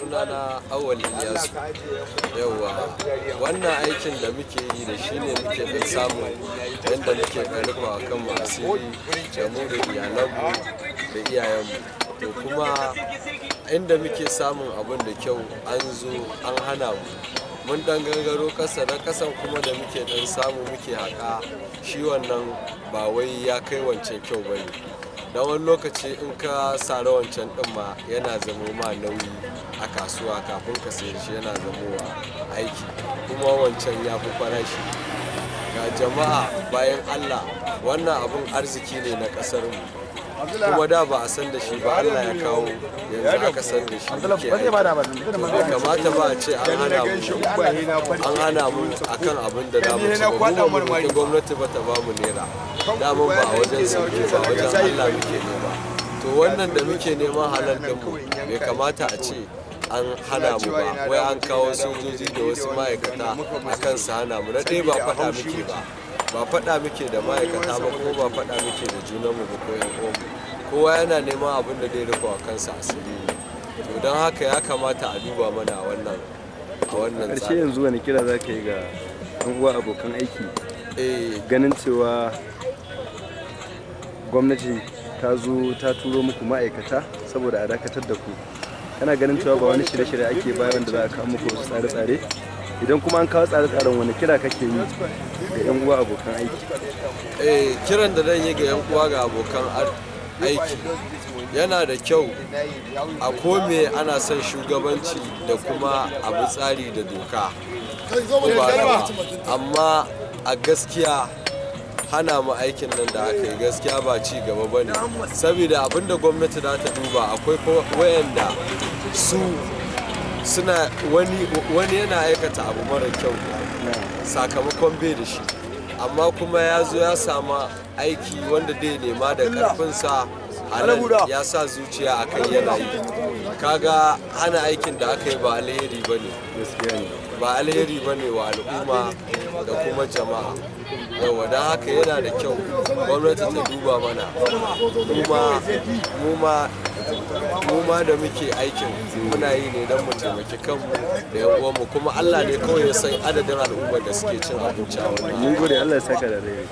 sunana Awal Iyasu. Yauwa, wannan aikin da muke yi da shi ne muke ɗan samu yadda muke ƙarfa a kan masu da mu da iyalanmu da iyayenmu. To kuma inda muke samun abin da kyau an zo an hana mu. Mun ɗan gangaro ƙasa na ƙasan kuma da muke ɗan samu muke haƙa shi wannan ba wai ya kai wancan kyau ba ne. Da wani lokaci in ka sare wancan ɗin ma yana zamo ma nauyi a kasuwa kafin ka sayar shi yana zamowa aiki kuma wancan ya fi farashi. Ga jama'a bayan Allah wannan abun arziki ne na ƙasarmu kuma da ba a san da shi ba Allah ya kawo yanzu aka san da shi muke aiki. Bai kamata ba a ce an hana mu akan abin da damu ci ba mu roƙi gwamnati ba ta ba mu naira damun ba a wajen sauki ba wajen Allah muke nema. To wannan da muke neman halal ɗinmu bai kamata a ce an hana mu ba wai an kawo sojoji da wasu ma'aikata akan su hana mu. Na ɗaya ba faɗa muke ba faɗa muke da ma'aikata ba kuma ba faɗa muke da junanmu ba ko yan uwanmu. Kowa yana neman abin da zai rufa wa kansa asiri ne. To don haka ya kamata a duba mana a wannan ƙarshe yanzu wani kira za ka yi ga ɗan uwa abokan aiki ganin cewa gwamnati ta zo ta turo muku ma'aikata saboda a dakatar da ku, kana ganin cewa ba wani shirye-shirye ake bayan da za a kawo muku wasu tsare-tsare? Idan kuma an kawo tsare-tsaren wani kira kake yi ga 'yan uwa abokan aiki? Kiran da zan yi ga 'yan uwa ga abokan aiki yana da kyau a kome ana son shugabanci da kuma abu tsari da doka amma a gaskiya hana mu aikin nan da aka yi gaskiya ba ci gaba ba ne, saboda abinda gwamnati za ta duba akwai wayanda su suna wani yana aikata abu mara kyau sakamakon bai da shi amma kuma ya zo ya samu aiki wanda zai nema da karfinsa halal ya sa zuciya a kai yana yi. Kaga hana aikin da aka yi ba alheri ba ne, ba alheri ba ne wa al'umma da kuma jama'a. Yawa don haka yana da kyau gwamnati ta duba mana mu ma da muke aikin muna yi ne don mu taimaki kanmu da yan uwanmu kuma Allah ne kawai ya san adadin al'ummar da suke cin abinci a wannan. Mun gode, Allah ya saka da rai.